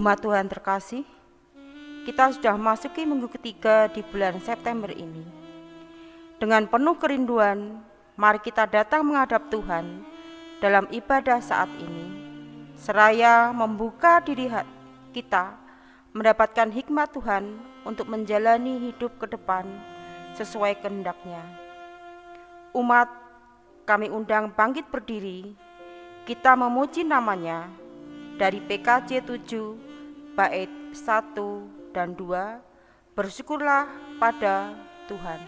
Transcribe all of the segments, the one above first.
Umat Tuhan terkasih, kita sudah masuki minggu ketiga di bulan September ini. Dengan penuh kerinduan, mari kita datang menghadap Tuhan dalam ibadah saat ini, seraya membuka diri kita mendapatkan hikmat Tuhan untuk menjalani hidup ke depan sesuai kehendak-Nya. Umat, kami undang bangkit berdiri, kita memuji nama-Nya dari PKJ 7 bait 1 dan 2, bersyukurlah pada Tuhan.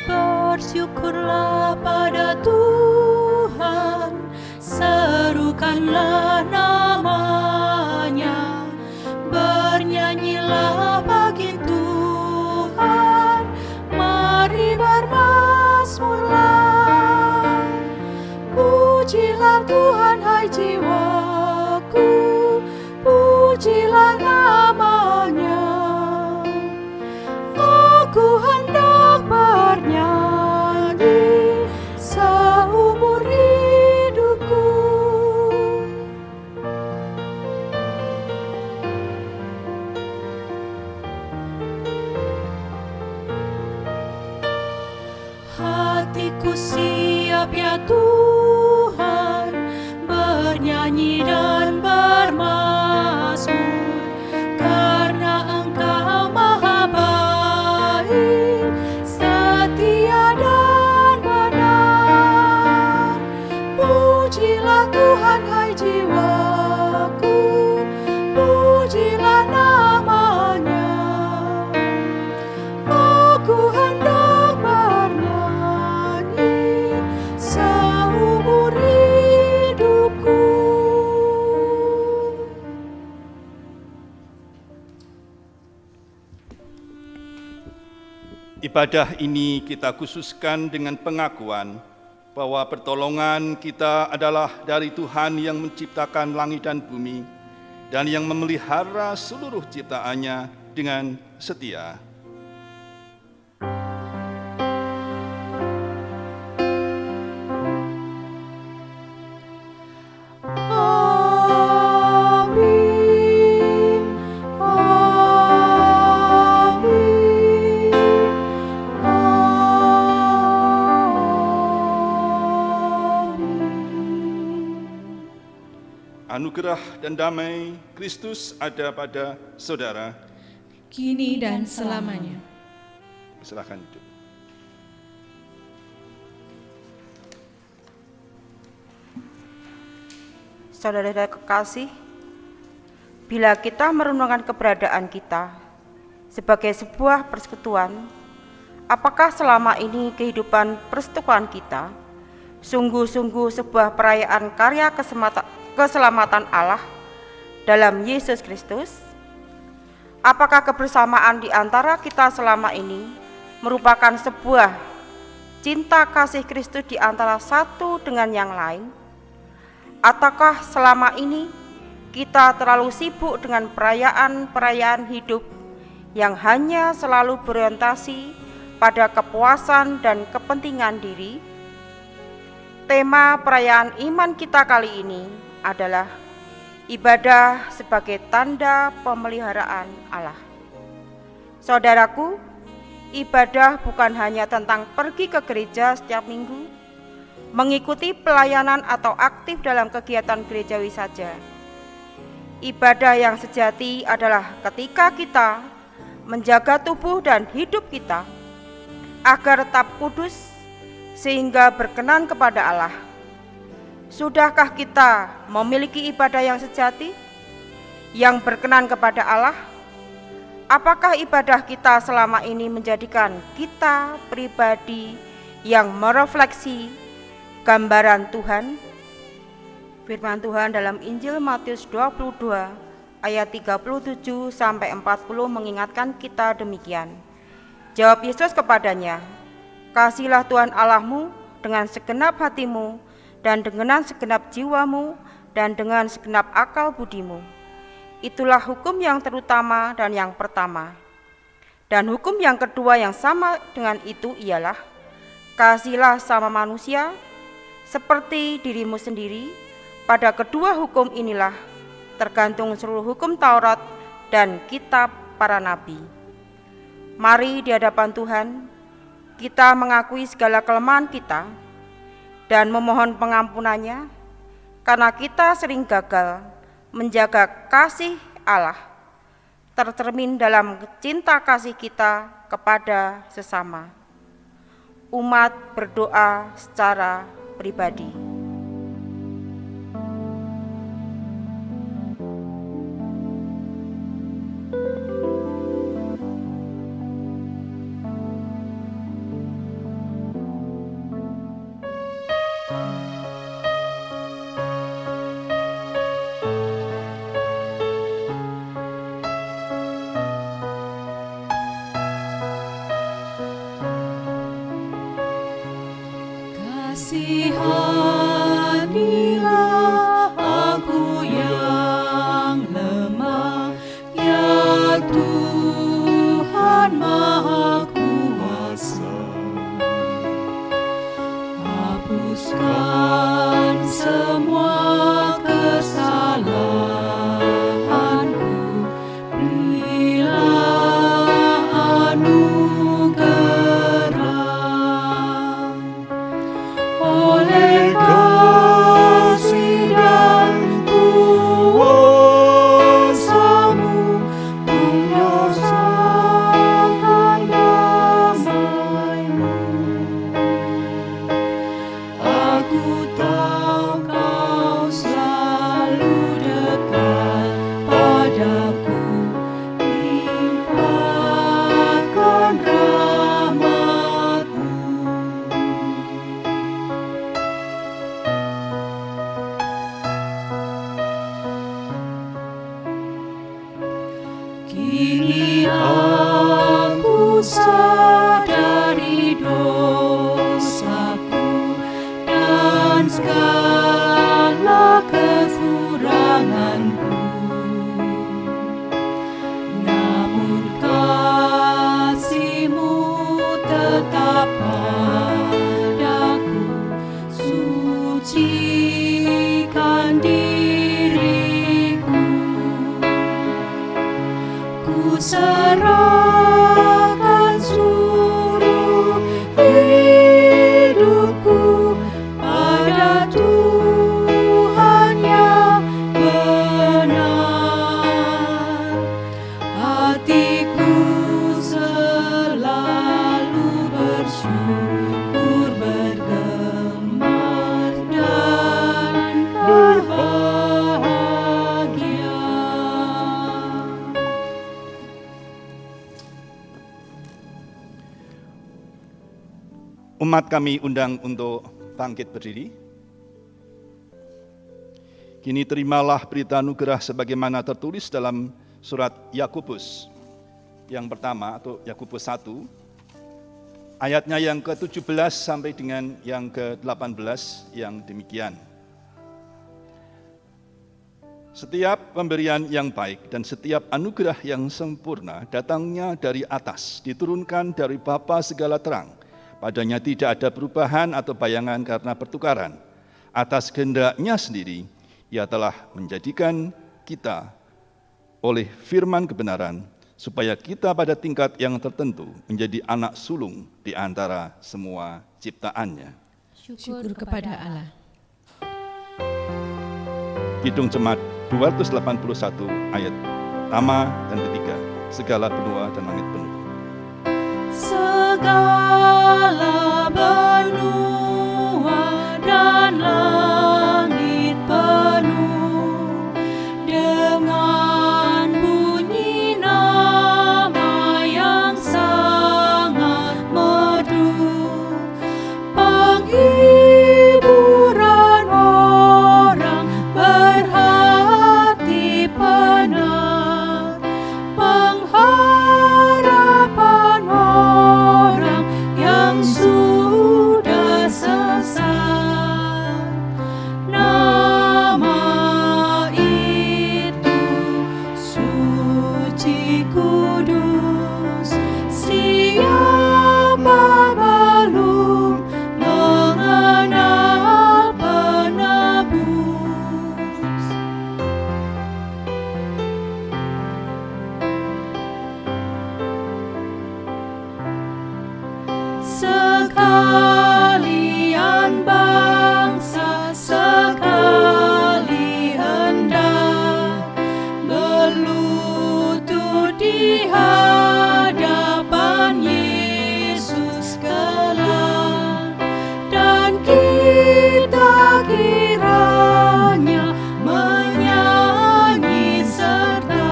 Bersyukurlah pada Tuhan, serukanlah nama-Nya, bernyanyilah bagi Tuhan, mari bermazmurlah. Pujilah Tuhan hai jiwaku, pujilah nama-Nya. Aku hendak bernyanyi seumur hidupku. Hatiku siap ya Tuhan, bernyanyi dan bermazmur, karena Engkau maha baik, setia dan benar. Pujilah Tuhan hai jiwaku, pujilah nama-Nya. Aku hendak bernyanyi seumur hidupku. Ibadah ini kita khususkan dengan pengakuan bahwa pertolongan kita adalah dari Tuhan yang menciptakan langit dan bumi dan yang memelihara seluruh ciptaannya dengan setia. Amin, amin, amin. Anugerah dan damai Kristus ada pada saudara. Kini dan selamanya. Silakan duduk. Saudara-saudara kekasih, bila kita merenungkan keberadaan kita sebagai sebuah persekutuan, apakah selama ini kehidupan persekutuan kita sungguh-sungguh sebuah perayaan karya keselamatan Allah dalam Yesus Kristus? Apakah kebersamaan di antara kita selama ini merupakan sebuah cinta kasih Kristus di antara satu dengan yang lain? Ataukah selama ini kita terlalu sibuk dengan perayaan-perayaan hidup yang hanya selalu berorientasi pada kepuasan dan kepentingan diri? Tema perayaan iman kita kali ini adalah ibadah sebagai tanda pemeliharaan Allah. Saudaraku, ibadah bukan hanya tentang pergi ke gereja setiap minggu, mengikuti pelayanan atau aktif dalam kegiatan gerejawi saja. Ibadah yang sejati adalah ketika kita menjaga tubuh dan hidup kita agar tetap kudus sehingga berkenan kepada Allah. Sudahkah kita memiliki ibadah yang sejati, yang berkenan kepada Allah? Apakah ibadah kita selama ini menjadikan kita pribadi yang merefleksi gambaran Tuhan? Firman Tuhan dalam Injil Matius 22 ayat 37 sampai 40 mengingatkan kita demikian. Jawab Yesus kepadanya, "Kasihilah Tuhan Allahmu dengan segenap hatimu dan dengan segenap jiwamu dan dengan segenap akal budimu. Itulah hukum yang terutama dan yang pertama. Dan hukum yang kedua yang sama dengan itu ialah, kasihilah sama manusia seperti dirimu sendiri. Pada kedua hukum inilah tergantung seluruh hukum Taurat dan kitab para nabi. Mari di hadapan Tuhan kita mengakui segala kelemahan kita dan memohon pengampunannya, karena kita sering gagal menjaga kasih Allah tercermin dalam cinta kasih kita kepada sesama. Umat berdoa secara pribadi. Kasihanilah aku yang lemah, ya Tuhan Maha Kuasa. Hapuskan semua kesalahanku, berilah anugerah. Oleh kasih dan kuasa-Mu, ku rasakan damai-Mu. Aku tahu Kau selalu dekat padaku, limpahkan rahmat-Mu. Kini aku sadari dosaku dan segala kekuranganku. Namun kasih-Mu tetap padaku, sucikan diriku. Ku serahkan seluruh hidupku pada Tuhan yang benar. Hatiku selalu bersyukur, bergemar dan berbahagia. Umat kami undang untuk bangkit berdiri. Kini terimalah berita anugerah sebagaimana tertulis dalam surat Yakobus yang pertama atau Yakobus 1, ayatnya yang ke-17 sampai dengan yang ke-18 yang demikian. Setiap pemberian yang baik dan setiap anugerah yang sempurna datangnya dari atas, diturunkan dari Bapa segala terang. Padanya tidak ada perubahan atau bayangan karena pertukaran. Atas kehendak-Nya sendiri, Ia telah menjadikan kita oleh firman kebenaran, supaya kita pada tingkat yang tertentu menjadi anak sulung di antara semua ciptaan-Nya. Syukur kepada Allah. Kidung Jemaat 281 ayat pertama dan ketiga. Segala benua dan langit penuh. Segala benua dan langit penuh dengan bunyi nama yang sangat merdu, penghiburan orang berhati benar, pengharapan orang yang sekalian bangsa sekali hendak berlutut di hadapan Yesus kelak, dan kita kiranya menyanyi serta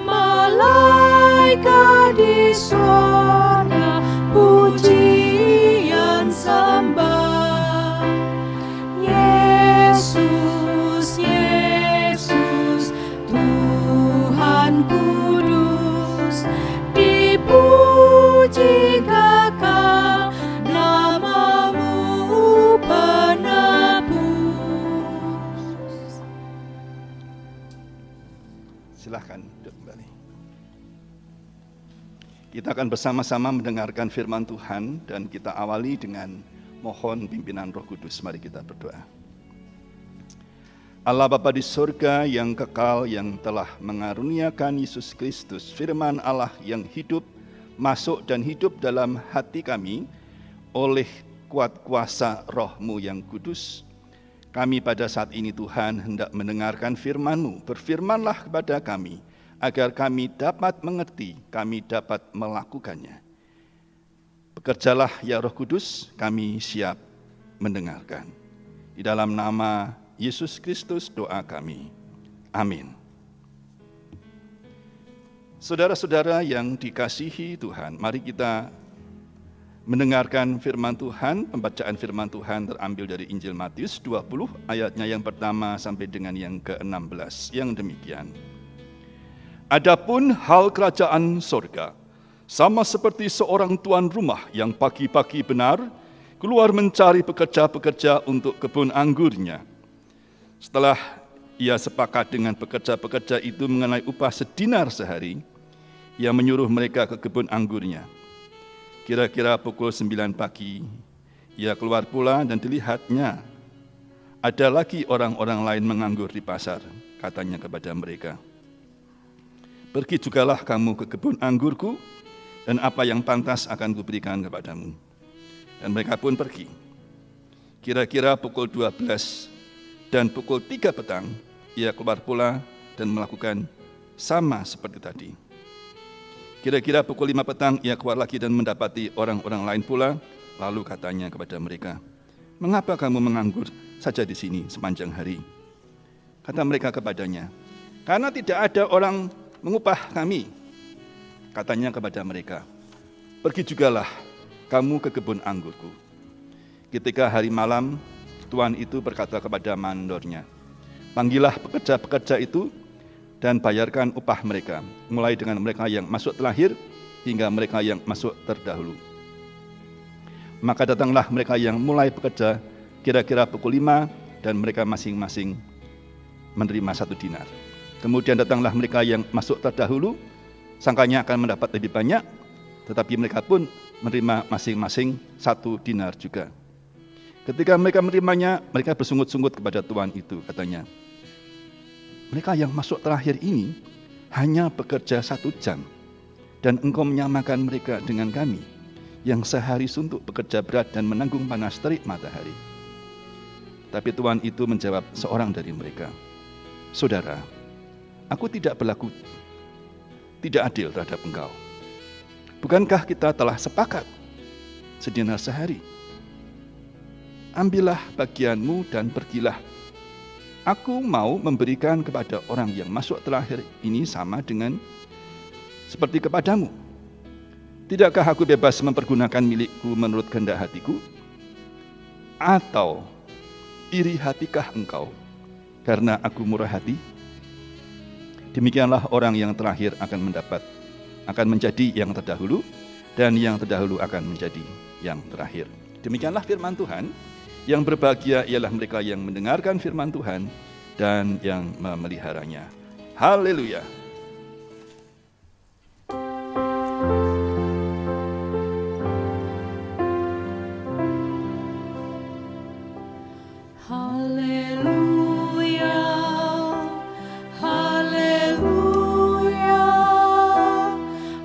malaikat di sorga pujian sembah. Yesus, Yesus, Tuhan Kudus, dipuji kekal namamu penebus. Silahkan duduk kembali. Kita akan bersama-sama mendengarkan firman Tuhan dan kita awali dengan mohon pimpinan Roh Kudus. Mari kita berdoa. Allah Bapa di surga yang kekal, yang telah mengaruniakan Yesus Kristus, firman Allah yang hidup, masuk dan hidup dalam hati kami oleh kuat kuasa Roh-Mu yang kudus. Kami pada saat ini Tuhan hendak mendengarkan firman-Mu. Berfirmanlah kepada kami, agar kami dapat mengerti, kami dapat melakukannya. Bekerjalah ya Roh Kudus, kami siap mendengarkan. Di dalam nama Yesus Kristus doa kami. Amin. Saudara-saudara yang dikasihi Tuhan, mari kita mendengarkan firman Tuhan. Pembacaan firman Tuhan terambil dari Injil Matius 20 ayatnya yang pertama sampai dengan yang ke-16 yang demikian. Adapun hal kerajaan sorga, sama seperti seorang tuan rumah yang pagi-pagi benar keluar mencari pekerja-pekerja untuk kebun anggurnya. Setelah ia sepakat dengan pekerja-pekerja itu mengenai upah sedinar sehari, ia menyuruh mereka ke kebun anggurnya. Kira-kira pukul 9 pagi, ia keluar pula dan dilihatnya ada lagi orang-orang lain menganggur di pasar. Katanya kepada mereka, pergi jugalah kamu ke kebun anggurku, dan apa yang pantas akan kuberikan kepadamu. Dan mereka pun pergi. Kira-kira pukul 12 dan pukul 3 petang, ia keluar pula dan melakukan sama seperti tadi. Kira-kira pukul 5 petang, ia keluar lagi dan mendapati orang-orang lain pula. Lalu katanya kepada mereka, mengapa kamu menganggur saja di sini sepanjang hari? Kata mereka kepadanya, karena tidak ada orang mengupah kami. Katanya kepada mereka, pergi jugalah kamu ke kebun anggurku. Ketika hari malam, tuan itu berkata kepada mandornya, panggillah pekerja-pekerja itu dan bayarkan upah mereka, mulai dengan mereka yang masuk terakhir hingga mereka yang masuk terdahulu. Maka datanglah mereka yang mulai bekerja kira-kira pukul 5 dan mereka masing-masing menerima 1 dinar. Kemudian datanglah mereka yang masuk terdahulu, sangkanya akan mendapat lebih banyak, tetapi mereka pun menerima masing-masing 1 dinar juga. Ketika mereka menerimanya, mereka bersungut-sungut kepada tuan itu, katanya, mereka yang masuk terakhir ini hanya bekerja 1 jam, dan engkau menyamakan mereka dengan kami, yang sehari suntuk bekerja berat dan menanggung panas terik matahari. Tapi tuan itu menjawab seorang dari mereka, saudara, aku tidak berlaku tidak adil terhadap engkau. Bukankah kita telah sepakat sedinar sehari? Ambillah bagianmu dan pergilah. Aku mau memberikan kepada orang yang masuk terakhir ini sama dengan seperti kepadamu. Tidakkah aku bebas mempergunakan milikku menurut kehendak hatiku? Atau iri hatikah engkau karena aku murah hati? Demikianlah orang yang terakhir akan menjadi yang terdahulu, dan yang terdahulu akan menjadi yang terakhir. Demikianlah firman Tuhan. Yang berbahagia ialah mereka yang mendengarkan firman Tuhan dan yang memeliharanya. Haleluya. Haleluya, haleluya,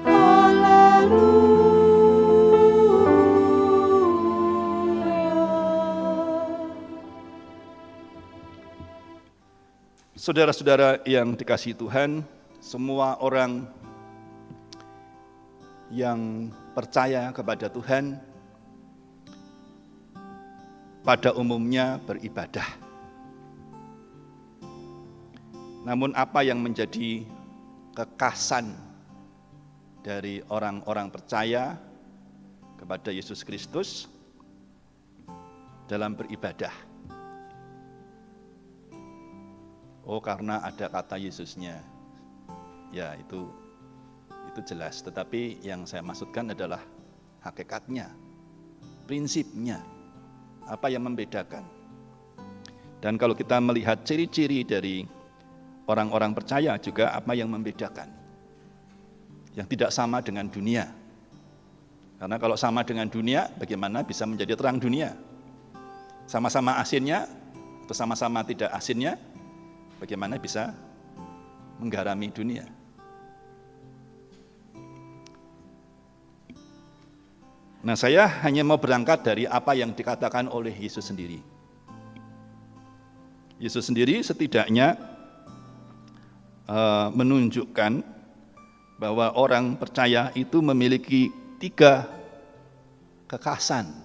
haleluya. Saudara-saudara yang dikasihi Tuhan, semua orang yang percaya kepada Tuhan pada umumnya beribadah. Namun apa yang menjadi kekhasan dari orang-orang percaya kepada Yesus Kristus dalam beribadah? Oh, karena ada kata Yesusnya. Ya, itu jelas. Tetapi yang saya maksudkan adalah hakikatnya, prinsipnya. Apa yang membedakan? Dan kalau kita melihat ciri-ciri dari orang-orang percaya juga apa yang membedakan? Yang tidak sama dengan dunia. Karena kalau sama dengan dunia, bagaimana bisa menjadi terang dunia? Sama-sama asinnya, atau sama-sama tidak asinnya, bagaimana bisa menggarami dunia? Nah, saya hanya mau berangkat dari apa yang dikatakan oleh Yesus sendiri. Yesus sendiri setidaknya menunjukkan bahwa orang percaya itu memiliki 3 kekhasan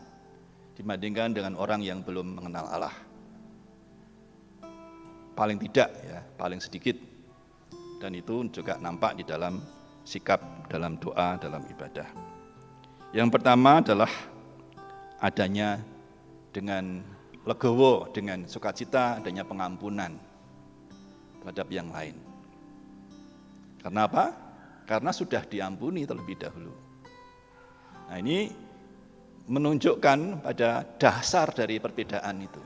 dibandingkan dengan orang yang belum mengenal Allah. Paling tidak, ya, paling sedikit. Dan itu juga nampak di dalam sikap, dalam doa, dalam ibadah. Yang pertama adalah adanya dengan legowo, dengan sukacita, adanya pengampunan terhadap yang lain. Karena apa? Karena sudah diampuni terlebih dahulu. Nah, ini menunjukkan pada dasar dari perbedaan itu.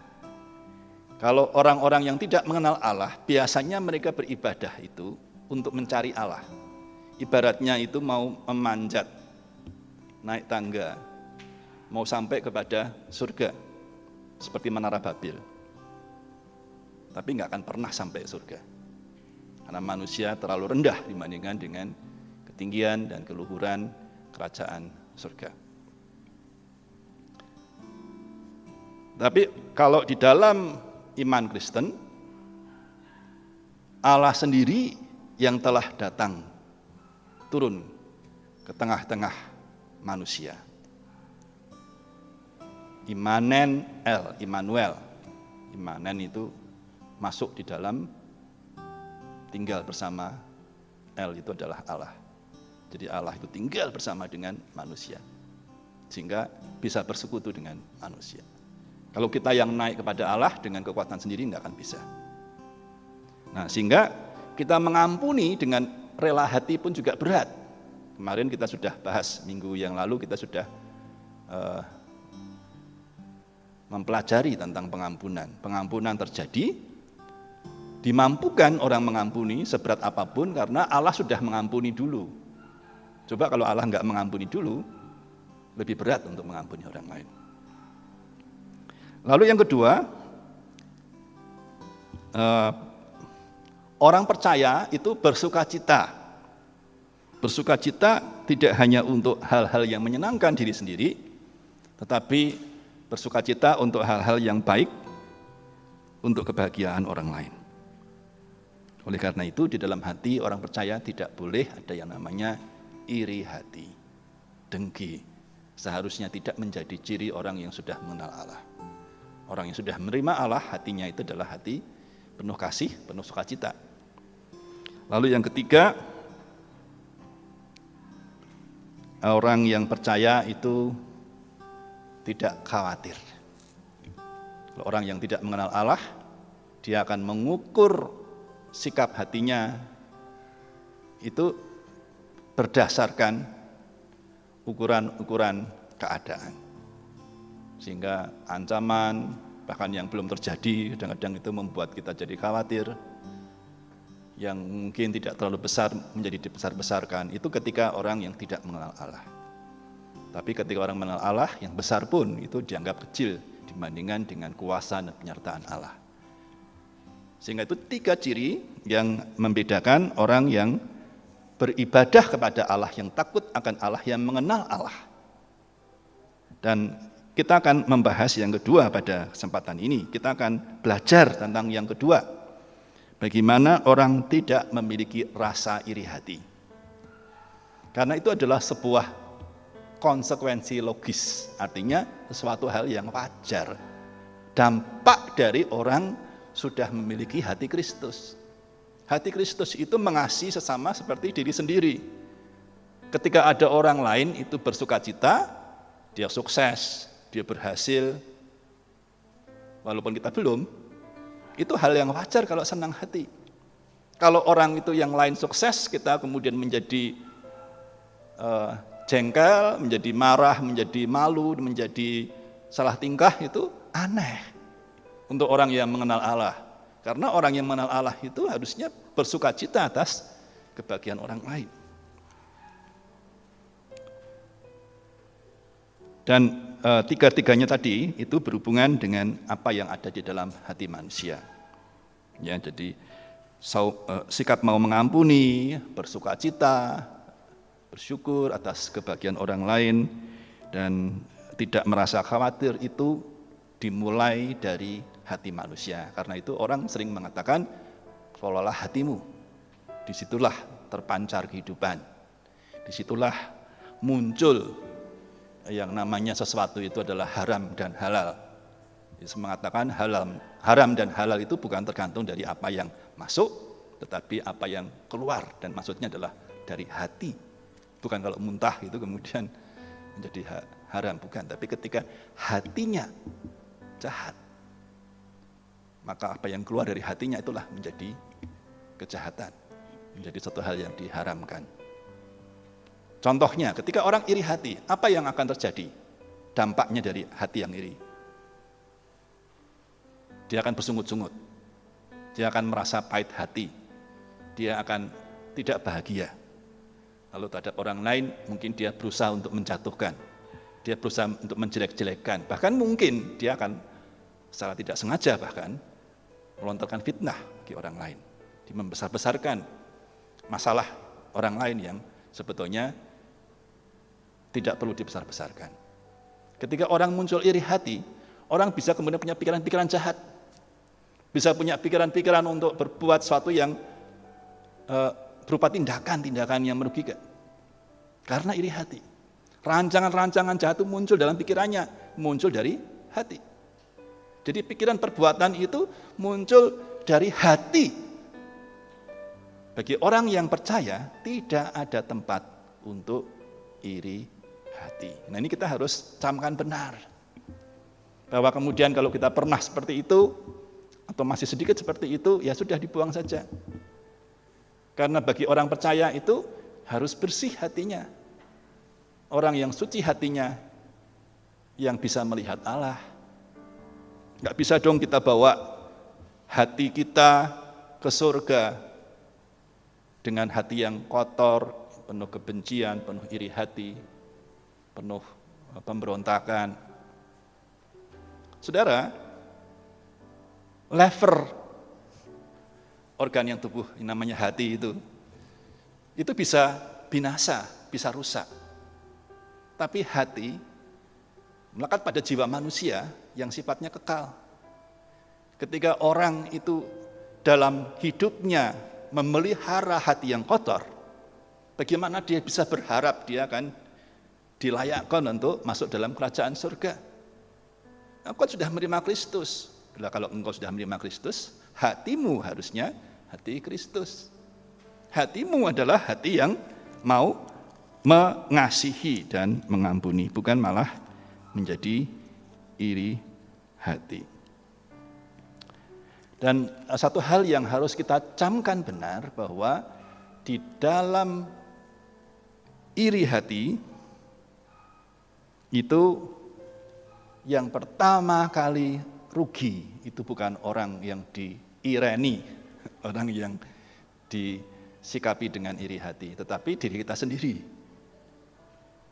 Kalau orang-orang yang tidak mengenal Allah, biasanya mereka beribadah itu untuk mencari Allah. Ibaratnya itu mau memanjat, naik tangga, mau sampai kepada surga, seperti Menara Babel. Tapi nggak akan pernah sampai surga. Karena manusia terlalu rendah dibandingkan dengan ketinggian dan keluhuran kerajaan surga. Tapi kalau di dalam iman Kristen, Allah sendiri yang telah datang, turun ke tengah-tengah manusia. Immanuel itu masuk di dalam, tinggal bersama, El itu adalah Allah. Jadi Allah itu tinggal bersama dengan manusia, sehingga bisa bersekutu dengan manusia. Kalau kita yang naik kepada Allah dengan kekuatan sendiri nggak akan bisa. Nah, sehingga kita mengampuni dengan rela hati pun juga berat. Kemarin kita sudah bahas, minggu yang lalu kita sudah mempelajari tentang pengampunan. Pengampunan terjadi, dimampukan orang mengampuni seberat apapun karena Allah sudah mengampuni dulu. Coba kalau Allah nggak mengampuni dulu, lebih berat untuk mengampuni orang lain. Lalu yang kedua, orang percaya itu bersukacita. Bersukacita tidak hanya untuk hal-hal yang menyenangkan diri sendiri, tetapi bersukacita untuk hal-hal yang baik, untuk kebahagiaan orang lain. Oleh karena itu, di dalam hati orang percaya tidak boleh ada yang namanya iri hati, dengki. Seharusnya tidak menjadi ciri orang yang sudah mengenal Allah. Orang yang sudah menerima Allah, hatinya itu adalah hati penuh kasih, penuh sukacita. Lalu yang ketiga, orang yang percaya itu tidak khawatir. Kalau orang yang tidak mengenal Allah, dia akan mengukur sikap hatinya itu berdasarkan ukuran-ukuran keadaan. Sehingga ancaman, bahkan yang belum terjadi, kadang-kadang itu membuat kita jadi khawatir. Yang mungkin tidak terlalu besar menjadi dibesar-besarkan, itu ketika orang yang tidak mengenal Allah. Tapi ketika orang mengenal Allah, yang besar pun itu dianggap kecil dibandingkan dengan kuasa dan penyertaan Allah. Sehingga itu 3 ciri yang membedakan orang yang beribadah kepada Allah, yang takut akan Allah, yang mengenal Allah. Dan kita akan membahas yang kedua pada kesempatan ini. Kita akan belajar tentang yang kedua. Bagaimana orang tidak memiliki rasa iri hati? Karena itu adalah sebuah konsekuensi logis, artinya sesuatu hal yang wajar. Dampak dari orang sudah memiliki hati Kristus. Hati Kristus itu mengasihi sesama seperti diri sendiri. Ketika ada orang lain itu bersukacita, dia sukses, dia berhasil, walaupun kita belum, itu hal yang wajar kalau senang hati. Kalau orang itu yang lain sukses, kita kemudian menjadi jengkel, menjadi marah, menjadi malu, menjadi salah tingkah, itu aneh untuk orang yang mengenal Allah. Karena orang yang mengenal Allah itu harusnya bersukacita atas kebahagiaan orang lain. Dan tiga-tiganya tadi itu berhubungan dengan apa yang ada di dalam hati manusia. Ya, jadi sikap mau mengampuni, bersukacita, bersyukur atas kebahagiaan orang lain, dan tidak merasa khawatir itu dimulai dari hati manusia. Karena itu orang sering mengatakan, kelolalah hatimu, disitulah terpancar kehidupan, disitulah muncul yang namanya sesuatu itu adalah haram dan halal. Yesus mengatakan haram dan halal itu bukan tergantung dari apa yang masuk, tetapi apa yang keluar, dan maksudnya adalah dari hati. Bukan kalau muntah itu kemudian menjadi haram, bukan. Tapi ketika hatinya jahat, maka apa yang keluar dari hatinya itulah menjadi kejahatan, menjadi satu hal yang diharamkan. Contohnya, ketika orang iri hati, apa yang akan terjadi? Dampaknya dari hati yang iri. Dia akan bersungut-sungut, dia akan merasa pahit hati, dia akan tidak bahagia. Lalu terhadap orang lain, mungkin dia berusaha untuk menjatuhkan, dia berusaha untuk menjelek-jelekkan, bahkan mungkin dia akan secara tidak sengaja bahkan melontarkan fitnah bagi orang lain. Dia membesar-besarkan masalah orang lain yang sebetulnya tidak perlu dibesar-besarkan. Ketika orang muncul iri hati, orang bisa kemudian punya pikiran-pikiran jahat, bisa punya pikiran-pikiran untuk berbuat sesuatu yang berupa tindakan-tindakan yang merugikan. Karena iri hati. Rancangan-rancangan jahat itu muncul dalam pikirannya, muncul dari hati. Jadi pikiran perbuatan itu muncul dari hati. Bagi orang yang percaya, tidak ada tempat untuk iri hati. Nah, ini kita harus camkan benar. Bahwa kemudian kalau kita pernah seperti itu, atau masih sedikit seperti itu, ya sudah dibuang saja. Karena bagi orang percaya itu harus bersih hatinya. Orang yang suci hatinya, yang bisa melihat Allah. Nggak bisa dong kita bawa hati kita ke surga dengan hati yang kotor, penuh kebencian, penuh iri hati, penuh pemberontakan. Saudara, lever organ yang tubuh yang namanya hati itu bisa binasa, bisa rusak. Tapi hati melekat pada jiwa manusia yang sifatnya kekal. Ketika orang itu dalam hidupnya memelihara hati yang kotor, bagaimana dia bisa berharap dia akan dilayakkan untuk masuk dalam kerajaan surga? Engkau sudah menerima Kristus. Kalau engkau sudah menerima Kristus, hatimu harusnya hati Kristus. Hatimu adalah hati yang mau mengasihi dan mengampuni, bukan malah menjadi iri hati. Dan satu hal yang harus kita camkan benar, bahwa di dalam iri hati itu yang pertama kali rugi itu bukan orang yang diireni, orang yang disikapi dengan iri hati, tetapi diri kita sendiri.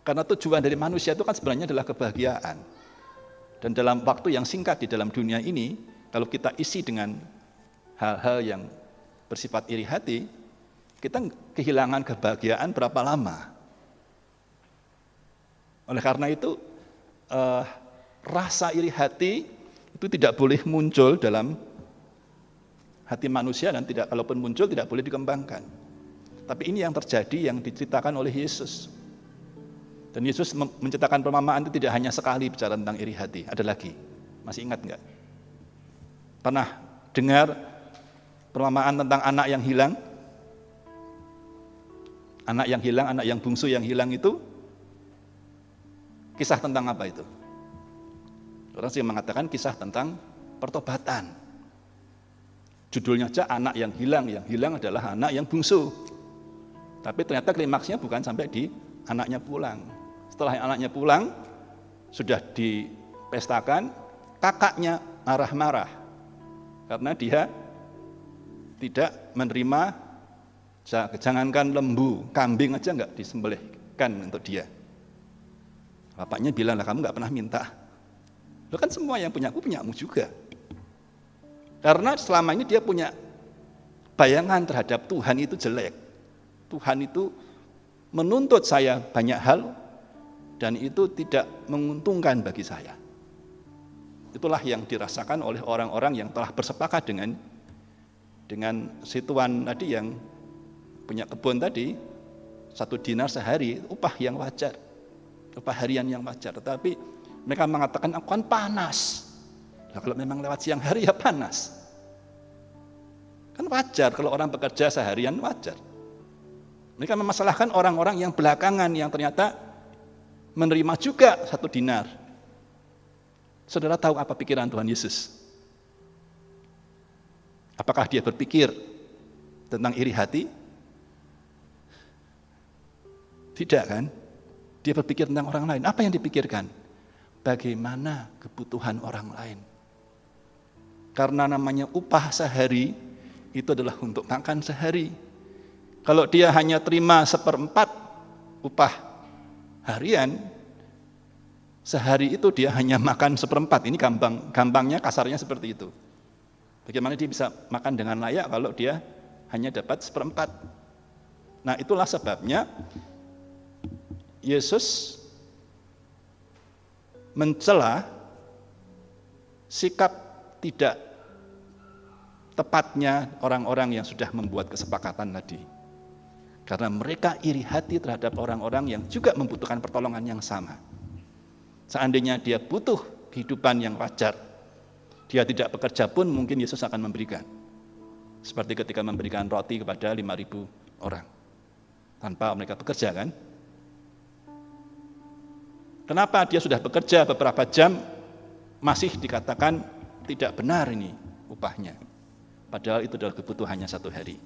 Karena tujuan dari manusia itu kan sebenarnya adalah kebahagiaan. Dan dalam waktu yang singkat di dalam dunia ini, kalau kita isi dengan hal-hal yang bersifat iri hati, kita kehilangan kebahagiaan berapa lama. Oleh karena itu, rasa iri hati itu tidak boleh muncul dalam Hati manusia dan kalaupun muncul tidak boleh dikembangkan. Tapi ini yang terjadi, yang diceritakan oleh Yesus. Dan Yesus menceritakan perumpamaan itu tidak hanya sekali bicara tentang iri hati, ada lagi. Masih ingat enggak? Pernah dengar perumpamaan tentang anak yang hilang? Anak yang hilang, anak yang bungsu yang hilang itu kisah tentang apa itu? Orang sih mengatakan kisah tentang pertobatan. Judulnya aja anak yang hilang adalah anak yang bungsu. Tapi ternyata klimaksnya bukan sampai di anaknya pulang. Setelah anaknya pulang, sudah dipestakan, kakaknya marah-marah. Karena dia tidak menerima, jangankan lembu, kambing aja enggak disembelihkan untuk dia. Bapaknya bilang, lah kamu enggak pernah minta. Lo kan semua yang punyaku, punyamu juga. Karena selama ini dia punya bayangan terhadap Tuhan itu jelek. Tuhan itu menuntut saya banyak hal dan itu tidak menguntungkan bagi saya. Itulah yang dirasakan oleh orang-orang yang telah bersepakat dengan si tuan tadi yang punya kebun tadi, 1 dinar sehari, upah yang wajar, upah harian yang wajar. Tetapi mereka mengatakan aku kan panas. Nah, kalau memang lewat siang hari ya panas. Kan wajar kalau orang bekerja seharian wajar. Mereka memasalahkan orang-orang yang belakangan yang ternyata menerima juga 1 dinar. Saudara tahu apa pikiran Tuhan Yesus? Apakah dia berpikir tentang iri hati? Tidak kan? Dia berpikir tentang orang lain. Apa yang dipikirkan? Bagaimana kebutuhan orang lain. Karena namanya upah sehari, itu adalah untuk makan sehari. Kalau dia hanya terima 1/4 upah harian, sehari itu dia hanya makan 1/4. Ini gampangnya, kasarnya seperti itu. Bagaimana dia bisa makan dengan layak kalau dia hanya dapat 1/4? Nah, itulah sebabnya Yesus mencela sikap tidak tepatnya orang-orang yang sudah membuat kesepakatan tadi. Karena mereka iri hati terhadap orang-orang yang juga membutuhkan pertolongan yang sama. Seandainya dia butuh kehidupan yang wajar, dia tidak bekerja pun mungkin Yesus akan memberikan. Seperti ketika memberikan roti kepada 5.000 orang. Tanpa mereka bekerja kan? Kenapa dia sudah bekerja beberapa jam masih dikatakan tidak benar ini upahnya? Padahal itu adalah kebutuhannya 1 hari.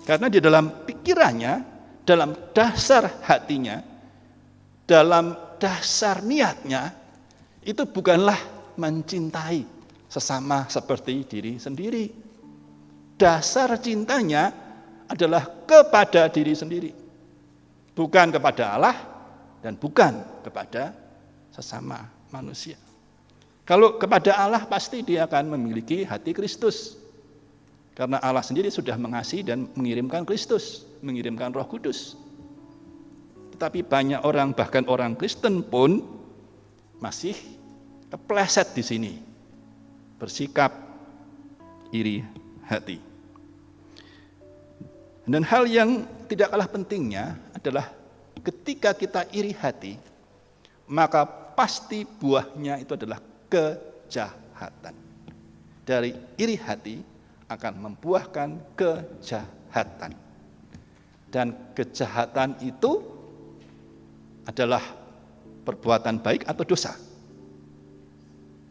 Karena di dalam pikirannya, dalam dasar hatinya, dalam dasar niatnya, itu bukanlah mencintai sesama seperti diri sendiri. Dasar cintanya adalah kepada diri sendiri. Bukan kepada Allah dan bukan kepada sesama manusia. Kalau kepada Allah pasti dia akan memiliki hati Kristus. Karena Allah sendiri sudah mengasihi dan mengirimkan Kristus, mengirimkan Roh Kudus. Tetapi banyak orang, bahkan orang Kristen pun masih kepleset di sini, bersikap iri hati. Dan hal yang tidak kalah pentingnya adalah ketika kita iri hati, maka pasti buahnya itu adalah kejahatan. Dari iri hati akan membuahkan kejahatan. Dan kejahatan itu adalah perbuatan baik atau dosa?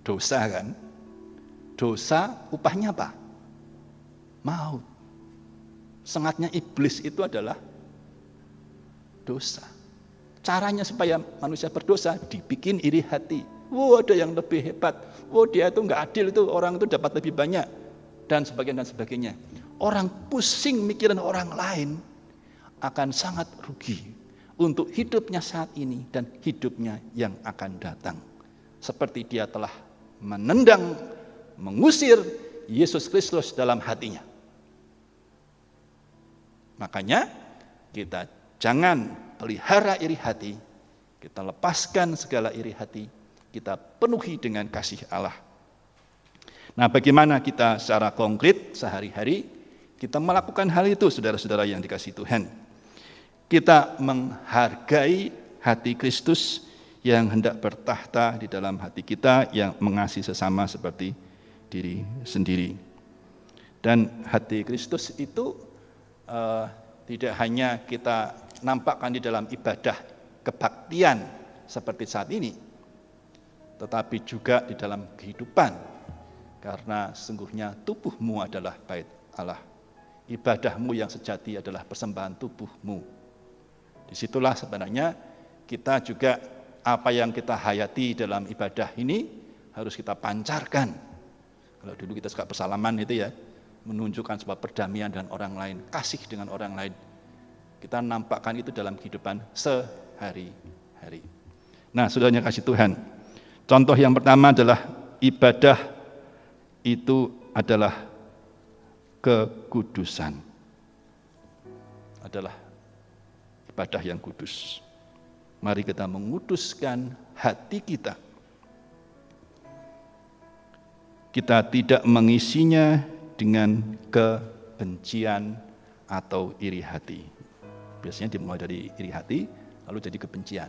Dosa kan? Dosa upahnya apa? Maut. Sengatnya iblis itu adalah dosa. Caranya supaya manusia berdosa dibikin iri hati. Wah, ada yang lebih hebat. Wah, dia itu enggak adil, itu orang itu dapat lebih banyak. Dan sebagainya. Orang pusing mikirin orang lain akan sangat rugi untuk hidupnya saat ini dan hidupnya yang akan datang. Seperti dia telah menendang, mengusir Yesus Kristus dalam hatinya. Makanya kita jangan pelihara iri hati, kita lepaskan segala iri hati, kita penuhi dengan kasih Allah. Nah, bagaimana kita secara konkret sehari-hari kita melakukan hal itu, saudara-saudara yang dikasihi Tuhan? Kita menghargai hati Kristus yang hendak bertahta di dalam hati kita, yang mengasihi sesama seperti diri sendiri. Dan hati Kristus itu tidak hanya kita nampakkan di dalam ibadah kebaktian seperti saat ini, tetapi juga di dalam kehidupan, karena sesungguhnya tubuhmu adalah bait Allah. Ibadahmu yang sejati adalah persembahan tubuhmu. Disitulah sebenarnya kita juga apa yang kita hayati dalam ibadah ini harus kita pancarkan. Kalau dulu kita suka bersalaman itu ya, menunjukkan sebuah perdamaian dengan orang lain, kasih dengan orang lain. Kita nampakkan itu dalam kehidupan sehari-hari. Nah, saudaranya kasih Tuhan, contoh yang pertama adalah ibadah itu adalah kekudusan. Adalah ibadah yang kudus. Mari kita menguduskan hati kita. Kita tidak mengisinya dengan kebencian atau iri hati. Biasanya dimulai dari iri hati, lalu jadi kebencian.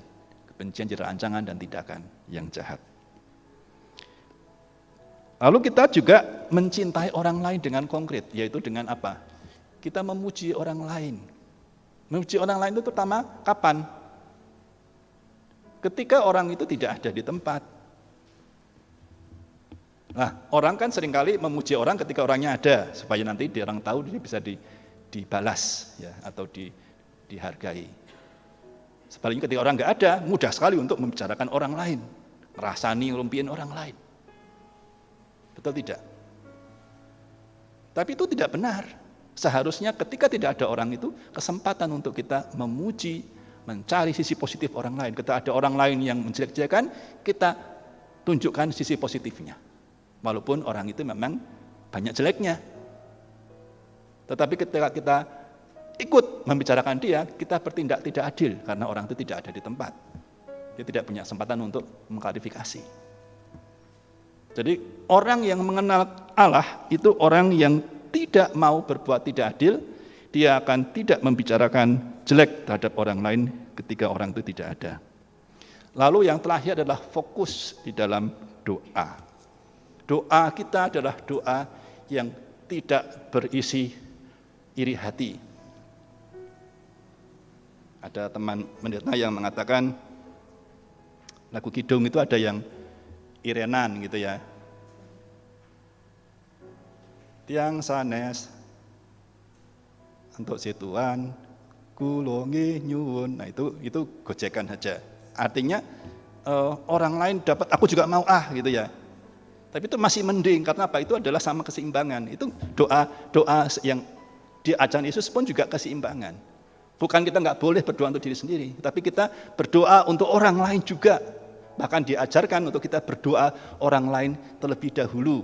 Kebencian jadi rancangan dan tindakan yang jahat. Lalu kita juga mencintai orang lain dengan konkret, yaitu dengan apa? Kita memuji orang lain. Memuji orang lain itu pertama kapan? Ketika orang itu tidak ada di tempat. Nah, orang kan seringkali memuji orang ketika orangnya ada, supaya nanti orang tahu dia bisa dibalas ya, atau dihargai. Sebaliknya ketika orang nggak ada, mudah sekali untuk membicarakan orang lain, merasani, ngelumpiin orang lain. Betul tidak? Tapi itu tidak benar. Seharusnya ketika tidak ada orang itu, kesempatan untuk kita memuji, mencari sisi positif orang lain. Ketika ada orang lain yang menjelek-jelekan, kita tunjukkan sisi positifnya. Walaupun orang itu memang banyak jeleknya. Tetapi ketika kita ikut membicarakan dia, kita bertindak tidak adil karena orang itu tidak ada di tempat. Dia tidak punya kesempatan untuk mengklarifikasi. Jadi orang yang mengenal Allah itu orang yang tidak mau berbuat tidak adil, dia akan tidak membicarakan jelek terhadap orang lain ketika orang itu tidak ada. Lalu yang terakhir adalah fokus di dalam doa. Doa kita adalah doa yang tidak berisi iri hati. Ada teman pendeta yang mengatakan lagu kidung itu ada yang irenan gitu ya. Tiang sanes untuk situan kulongi nyuwun. Nah itu gojekan saja. Artinya orang lain dapat, aku juga mau gitu ya. Tapi itu masih mending karena apa? Itu adalah sama keseimbangan. Itu doa yang di ajaran Yesus pun juga keseimbangan. Bukan kita nggak boleh berdoa untuk diri sendiri, tapi kita berdoa untuk orang lain juga. Bahkan diajarkan untuk kita berdoa orang lain terlebih dahulu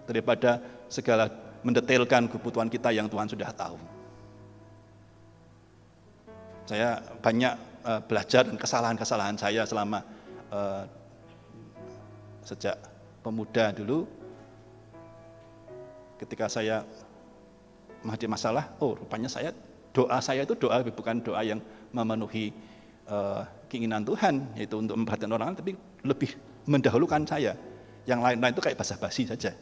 daripada segala mendetailkan kebutuhan kita yang Tuhan sudah tahu. Saya banyak belajar dan kesalahan-kesalahan saya selama sejak pemuda dulu. Ketika saya menghadapi masalah, rupanya doa saya itu doa bukan doa yang memenuhi keinginan Tuhan, yaitu untuk memperhatikan orang lain, tapi lebih mendahulukan saya. Yang lain-lain itu kayak basa-basi saja.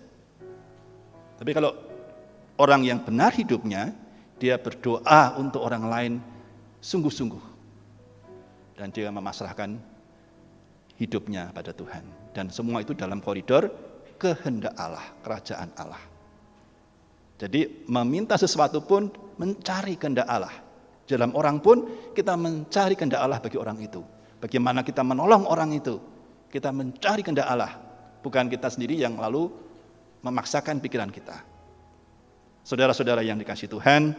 Tapi kalau orang yang benar hidupnya, dia berdoa untuk orang lain sungguh-sungguh. Dan dia memasrahkan hidupnya pada Tuhan. Dan semua itu dalam koridor kehendak Allah, kerajaan Allah. Jadi meminta sesuatu pun mencari kehendak Allah. Dalam orang pun kita mencari kehendak Allah bagi orang itu. Bagaimana kita menolong orang itu, kita mencari kehendak Allah. Bukan kita sendiri yang lalu memaksakan pikiran kita. Saudara-saudara yang dikasihi Tuhan,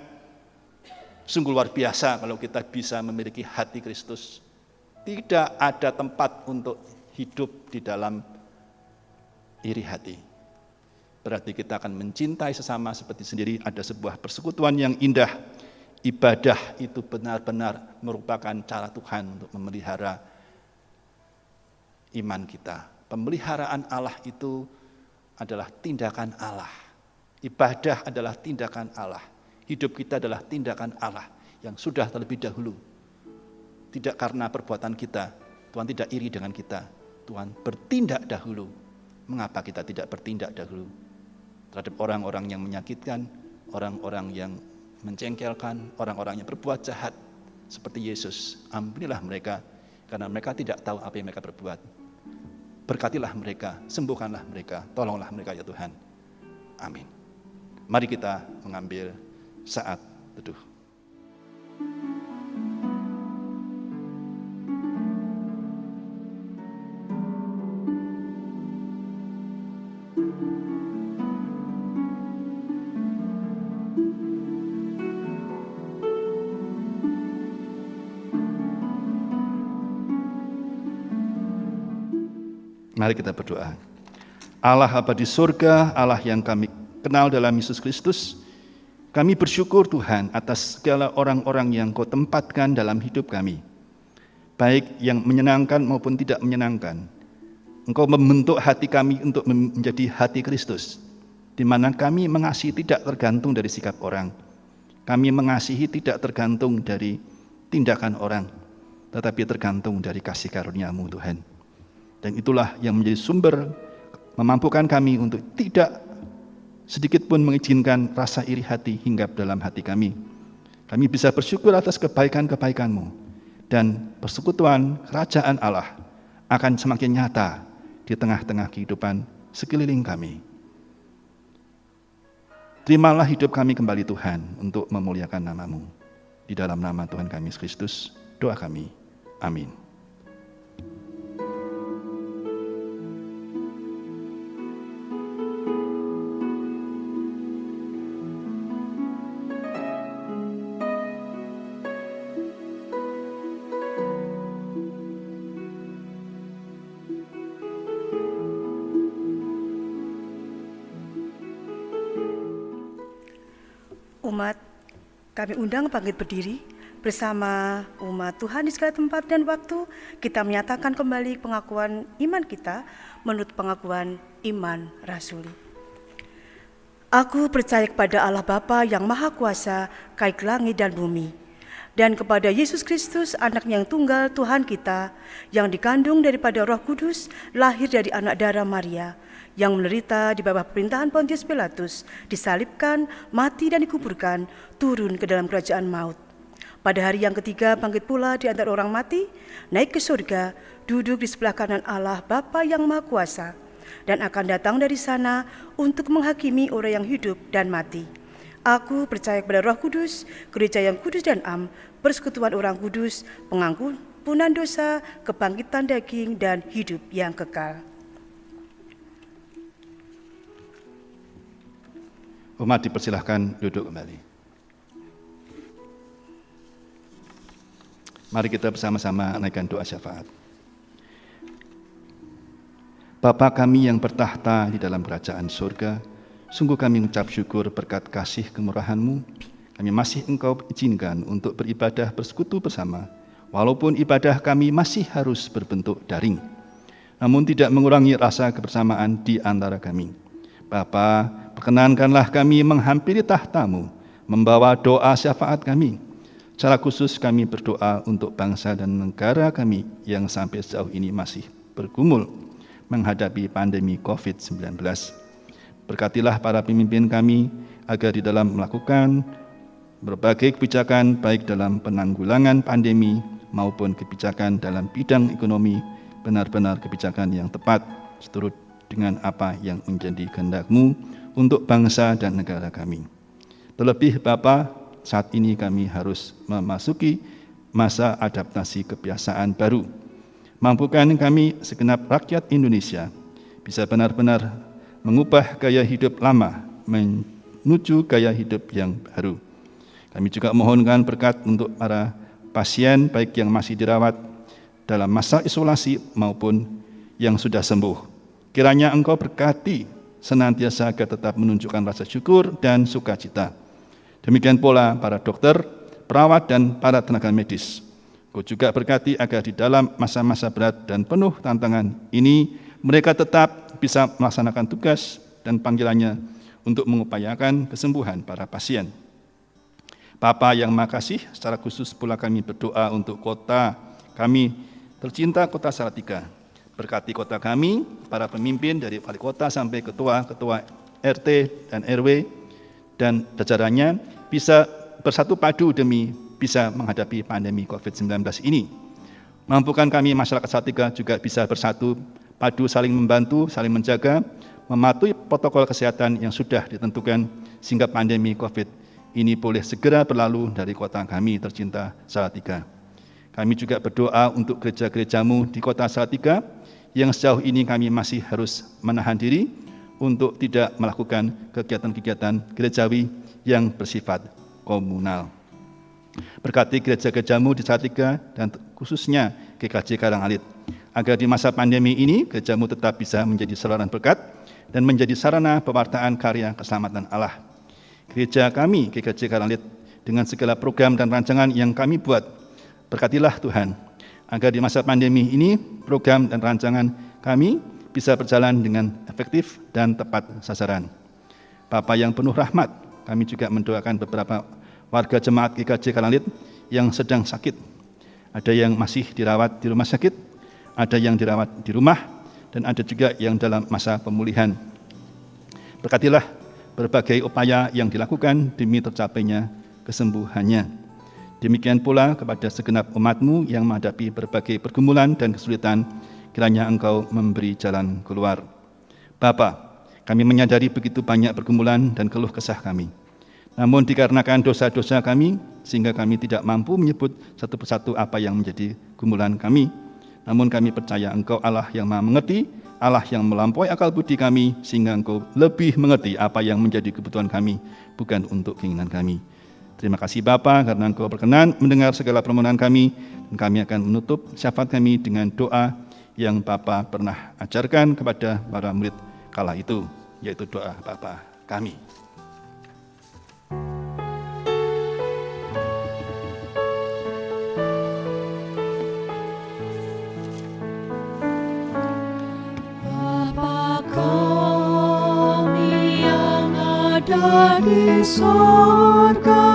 sungguh luar biasa kalau kita bisa memiliki hati Kristus. Tidak ada tempat untuk hidup di dalam iri hati. Berarti kita akan mencintai sesama seperti sendiri. Ada sebuah persekutuan yang indah. Ibadah itu benar-benar merupakan cara Tuhan untuk memelihara iman kita. Pemeliharaan Allah itu adalah tindakan Allah. Ibadah adalah tindakan Allah. Hidup kita adalah tindakan Allah yang sudah terlebih dahulu. Tidak karena perbuatan kita, Tuhan tidak iri dengan kita. Tuhan bertindak dahulu. Mengapa kita tidak bertindak dahulu terhadap orang-orang yang menyakitkan, orang-orang yang mencengkelkan, orang-orang yang berbuat jahat seperti Yesus? Ampunilah mereka karena mereka tidak tahu apa yang mereka berbuat. Berkatilah mereka, sembuhkanlah mereka, tolonglah mereka ya Tuhan. Amin. Mari kita mengambil saat teduh. Mari kita berdoa. Allah Bapa di surga, Allah yang kami kenal dalam Yesus Kristus, kami bersyukur Tuhan atas segala orang-orang yang Kau tempatkan dalam hidup kami, baik yang menyenangkan maupun tidak menyenangkan. Engkau membentuk hati kami untuk menjadi hati Kristus, di mana kami mengasihi tidak tergantung dari sikap orang. Kami mengasihi tidak tergantung dari tindakan orang, tetapi tergantung dari kasih karunia-Mu Tuhan. Dan itulah yang menjadi sumber memampukan kami untuk tidak sedikit pun mengizinkan rasa iri hati hinggap dalam hati kami. Kami bisa bersyukur atas kebaikan-kebaikan-Mu, dan persekutuan kerajaan Allah akan semakin nyata di tengah-tengah kehidupan sekeliling kami. Terimalah hidup kami kembali Tuhan untuk memuliakan nama-Mu. Di dalam nama Tuhan kami Yesus Kristus, doa kami. Amin. Umat, kami undang bangkit berdiri bersama umat Tuhan di segala tempat dan waktu. Kita menyatakan kembali pengakuan iman kita menurut pengakuan iman rasuli. Aku percaya kepada Allah Bapa yang Maha Kuasa, Kait langit dan bumi, dan kepada Yesus Kristus, Anak-Nya yang tunggal Tuhan kita, yang dikandung daripada Roh Kudus, lahir dari anak darah Maria, yang menderita di bawah pemerintahan Pontius Pilatus, disalibkan, mati dan dikuburkan, turun ke dalam kerajaan maut. Pada hari yang ketiga bangkit pula di antara orang mati, naik ke surga, duduk di sebelah kanan Allah Bapa yang Maha Kuasa, dan akan datang dari sana untuk menghakimi orang yang hidup dan mati. Aku percaya kepada Roh Kudus, gereja yang kudus dan am, persekutuan orang kudus, pengampunan dosa, kebangkitan daging, dan hidup yang kekal. Umat dipersilahkan duduk kembali. Mari kita bersama-sama naikkan doa syafaat. Bapa kami yang bertahta di dalam kerajaan surga, sungguh kami mengucap syukur berkat kasih kemurahan-Mu. Kami masih Engkau izinkan untuk beribadah bersekutu bersama, walaupun ibadah kami masih harus berbentuk daring, namun tidak mengurangi rasa kebersamaan di antara kami. Bapa, perkenankanlah kami menghampiri tahta-Mu, membawa doa syafaat kami. Secara khusus kami berdoa untuk bangsa dan negara kami yang sampai sejauh ini masih bergumul menghadapi pandemi COVID-19. Berkatilah para pemimpin kami agar di dalam melakukan berbagai kebijakan baik dalam penanggulangan pandemi maupun kebijakan dalam bidang ekonomi benar-benar kebijakan yang tepat seturut dengan apa yang menjadi kehendak-Mu untuk bangsa dan negara kami. Terlebih Bapa, saat ini kami harus memasuki masa adaptasi kebiasaan baru. Mampukan kami segenap rakyat Indonesia bisa benar-benar mengubah gaya hidup lama menuju gaya hidup yang baru. Kami juga mohonkan berkat untuk para pasien baik yang masih dirawat dalam masa isolasi maupun yang sudah sembuh. Kiranya Engkau berkati senantiasa agar tetap menunjukkan rasa syukur dan sukacita. Demikian pula para dokter, perawat, dan para tenaga medis. Engkau juga berkati agar di dalam masa-masa berat dan penuh tantangan ini mereka tetap bisa melaksanakan tugas dan panggilannya untuk mengupayakan kesembuhan para pasien. Bapa yang Maha Kasih, secara khusus pula kami berdoa untuk kota kami tercinta, Kota Salatiga. Berkati kota kami, para pemimpin dari wali kota sampai ketua RT dan RW dan jajarannya bisa bersatu padu demi bisa menghadapi pandemi COVID-19 ini. Mampukan kami masyarakat Salatiga juga bisa bersatu padu, saling membantu, saling menjaga, mematuhi protokol kesehatan yang sudah ditentukan sehingga pandemi COVID ini boleh segera berlalu dari kota kami tercinta Salatiga. Kami juga berdoa untuk gereja-gerejamu di kota Salatiga yang sejauh ini kami masih harus menahan diri untuk tidak melakukan kegiatan-kegiatan gerejawi yang bersifat komunal. Berkati gereja-gerejamu di Salatiga dan khususnya GKJ Karangalit, agar di masa pandemi ini gerejamu tetap bisa menjadi saluran berkat dan menjadi sarana pewartaan karya keselamatan Allah. Gereja kami GKJ Karangalit dengan segala program dan rancangan yang kami buat, berkatilah Tuhan, agar di masa pandemi ini program dan rancangan kami bisa berjalan dengan efektif dan tepat sasaran. Bapa yang penuh rahmat, kami juga mendoakan beberapa warga jemaat GKJ Karangalit yang sedang sakit. Ada yang masih dirawat di rumah sakit, ada yang dirawat di rumah, dan ada juga yang dalam masa pemulihan. Berkatilah berbagai upaya yang dilakukan demi tercapainya kesembuhannya. Demikian pula kepada segenap umat-Mu yang menghadapi berbagai pergumulan dan kesulitan, kiranya Engkau memberi jalan keluar. Bapa, kami menyadari begitu banyak pergumulan dan keluh kesah kami. Namun dikarenakan dosa-dosa kami, sehingga kami tidak mampu menyebut satu persatu apa yang menjadi gumulan kami. Namun kami percaya Engkau Allah yang Maha Mengerti, Allah yang melampaui akal budi kami, sehingga Engkau lebih mengerti apa yang menjadi kebutuhan kami, bukan untuk keinginan kami. Terima kasih Bapa karena Engkau berkenan mendengar segala permohonan kami, dan kami akan menutup syafaat kami dengan doa yang Bapa pernah ajarkan kepada para murid kala itu, yaitu doa Bapa kami. Bapa kami yang ada di sorga,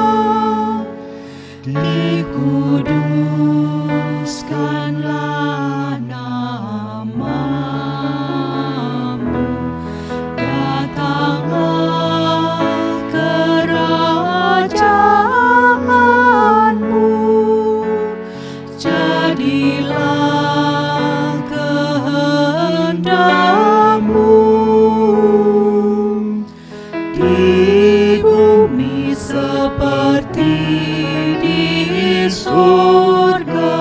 dikuduskanlah nama-Mu, datanglah kerajaan-Mu, jadilah kehendak-Mu di bumi seperti di surga.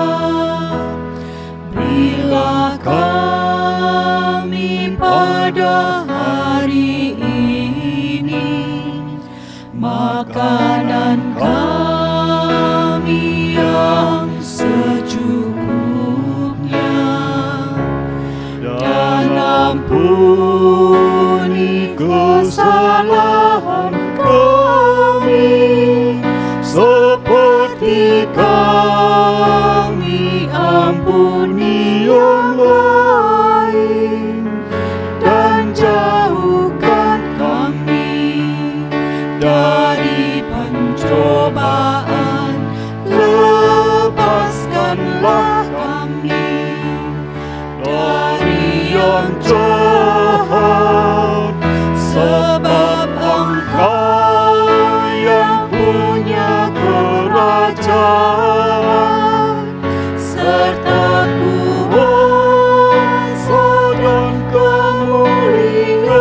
Berilah kami pada hari ini makanan kami yang secukupnya, dan ampuni kesalahan kami seperti kami ampuni yang lain, dan jauhkan kami dari pencobaan, lepaskanlah kami dari yang jahat, sebab Engkau yang punya kerajaan serta kuasa dan kemuliaan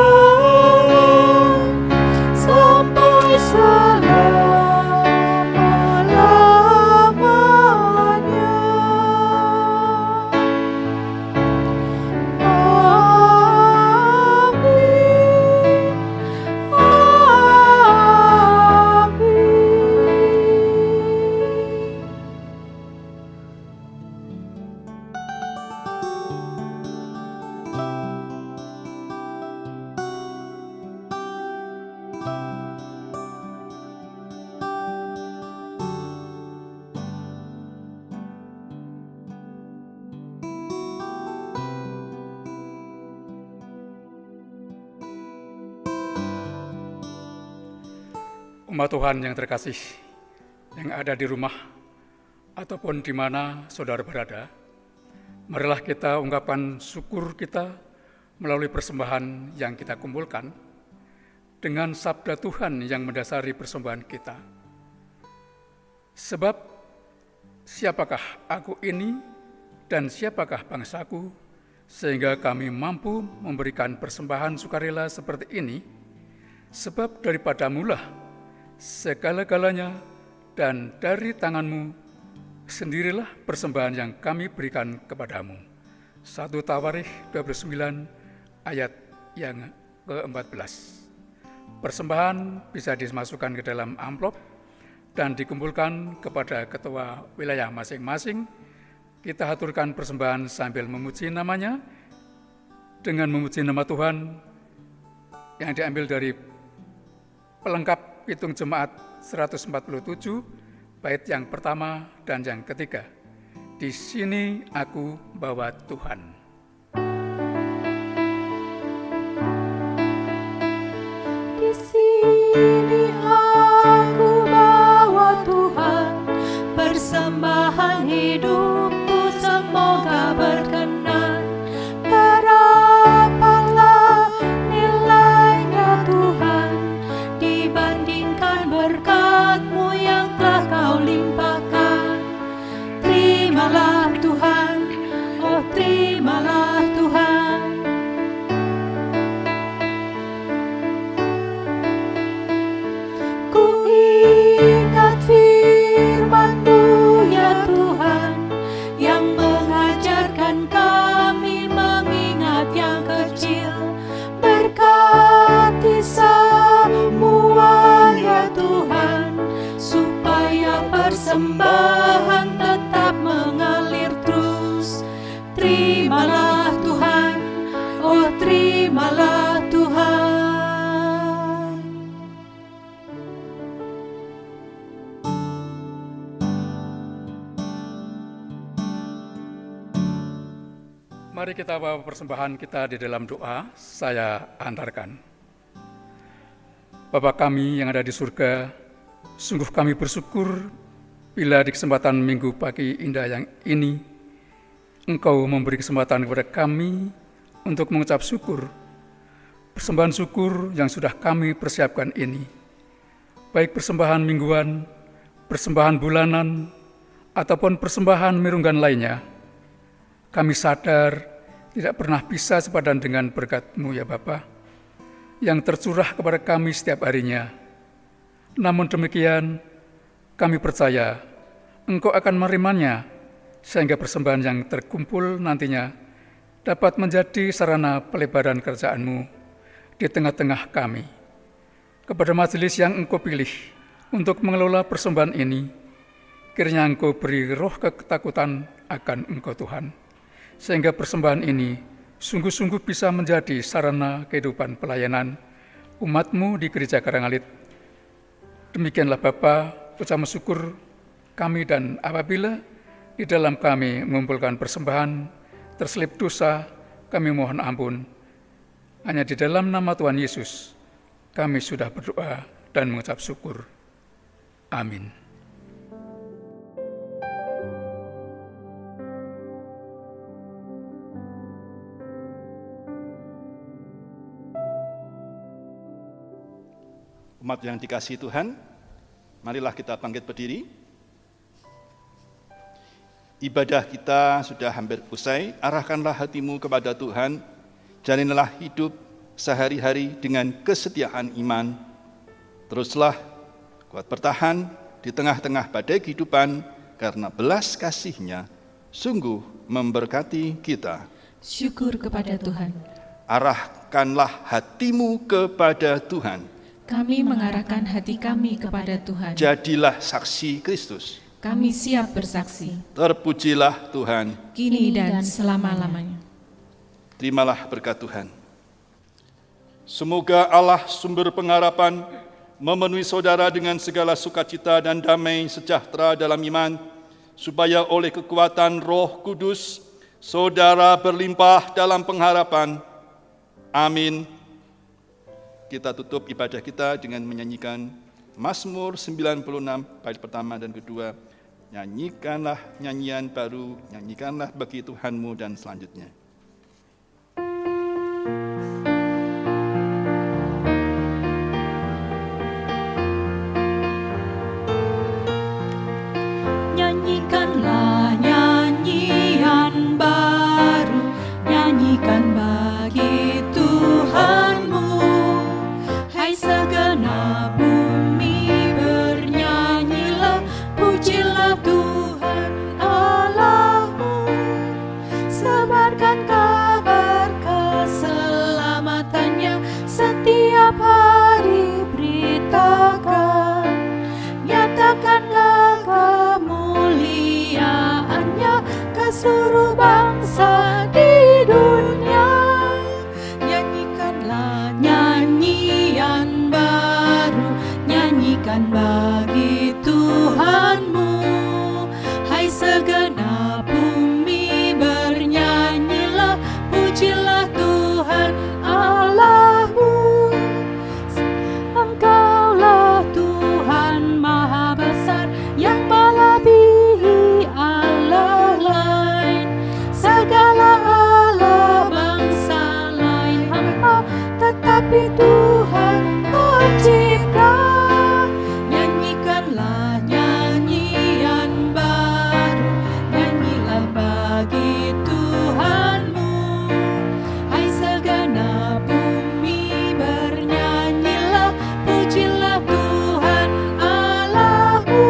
sampai selama-lamanya. Umat Tuhan yang terkasih, yang ada di rumah ataupun di mana saudara berada, marilah kita ungkapkan syukur kita melalui persembahan yang kita kumpulkan dengan sabda Tuhan yang mendasari persembahan kita. Sebab siapakah aku ini dan siapakah bangsaku, sehingga kami mampu memberikan persembahan sukarela seperti ini, sebab daripadamulah segala-galanya, dan dari tanganmu sendirilah persembahan yang kami berikan kepadamu. 1 Tawarikh 29 ayat yang ke-14. Persembahan bisa dimasukkan ke dalam amplop dan dikumpulkan kepada ketua wilayah masing-masing. Kita haturkan persembahan sambil memuji namanya dengan memuji nama Tuhan yang diambil dari pelengkap Pitung Jemaat 147, bait yang pertama dan yang ketiga. Di sini aku bawa Tuhan. Di sini aku bawa Tuhan, persembahan hidupku semoga berkenan. Berapalah nilainya Tuhan dibandingkan berkat-Mu yang telah Kau limpahkan. Terimalah Tuhan, oh terimalah Tuhan. Ku ingat firman-Mu ya Tuhan, yang mengajarkan kami mengingat yang kecil. Berkati semua ya Tuhan, supaya persembahan tetap mengalir terus. Terimalah Tuhan, oh terimalah Tuhan. Mari kita bawa persembahan kita di dalam doa. Saya antarkan. Bapa kami yang ada di surga, sungguh kami bersyukur bila di kesempatan minggu pagi indah yang ini, Engkau memberi kesempatan kepada kami untuk mengucap syukur. Persembahan syukur yang sudah kami persiapkan ini, baik persembahan mingguan, persembahan bulanan, ataupun persembahan mirunggan lainnya, kami sadar tidak pernah bisa sepadan dengan berkat-Mu ya Bapa, yang tercurah kepada kami setiap harinya. Namun demikian, kami percaya Engkau akan menerimanya, sehingga persembahan yang terkumpul nantinya dapat menjadi sarana pelebaran kerajaan-Mu di tengah-tengah kami. Kepada majelis yang Engkau pilih untuk mengelola persembahan ini, kiranya Engkau beri roh ketakutan akan Engkau Tuhan, sehingga persembahan ini sungguh-sungguh bisa menjadi sarana kehidupan pelayanan umat-Mu di Gereja Karangalit. Demikianlah Bapa, ucapan syukur kami, dan apabila di dalam kami mengumpulkan persembahan terselip dosa, kami mohon ampun. Hanya di dalam nama Tuhan Yesus kami sudah berdoa dan mengucap syukur. Amin. Umat yang dikasihi Tuhan, marilah kita bangkit berdiri. Ibadah kita sudah hampir usai. Arahkanlah hatimu kepada Tuhan. Jalanilah hidup sehari-hari dengan kesetiaan iman. Teruslah kuat bertahan di tengah-tengah badai kehidupan, karena belas kasih-Nya sungguh memberkati kita. Syukur kepada Tuhan. Arahkanlah hatimu kepada Tuhan. Kami mengarahkan hati kami kepada Tuhan. Jadilah saksi Kristus. Kami siap bersaksi, Terpujilah Tuhan. kini dan selama-lamanya. Terimalah berkat Tuhan. Semoga Allah sumber pengharapan memenuhi saudara dengan segala sukacita dan damai sejahtera dalam iman, supaya oleh kekuatan Roh Kudus saudara berlimpah dalam pengharapan. Amin. Kita tutup ibadah kita dengan menyanyikan Mazmur 96 bait pertama dan kedua. Nyanyikanlah nyanyian baru, nyanyikanlah bagi Tuhanmu, dan selanjutnya. Nyanyikanlah nyanyian baru, nyanyikan bagi Tuhanmu. Hai segenap bumi bernyanyilah, pujilah Tuhan Allahmu. Sebarkan kabar keselamatannya, setiap hari beritakan. Nyatakanlah kemuliaannya ke seluruh bangsa di dunia. Nyanyikanlah nyanyian baru, nyanyikan bagi Tuhanmu. Hai segenap bumi bernyanyilah, pujilah Tuhan Allahmu. Engkaulah Tuhan Maha Besar, yang melebihi Allah lain. Segala Allah bangsa lain hamba, tetapi Tuhan pencipta. Nyanyikanlah nyanyian baru, nyanyilah bagi Tuhanmu. Hai segenap bumi bernyanyilah, pujilah Tuhan Allahmu.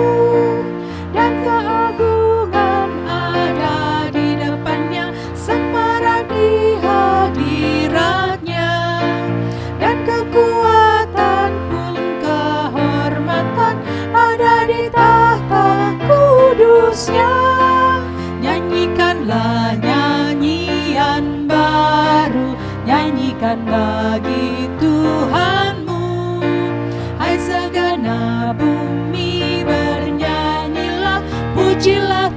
Dan keagungan ada di depannya, sembara di hadiratnya. Dan kekuatan pun kehormatan ada di tahta kudusnya. Nyanyikanlah nyanyian baru, nyanyikan bagi Tuhanmu. Hai segenap bumi bernyanyilah, pujilah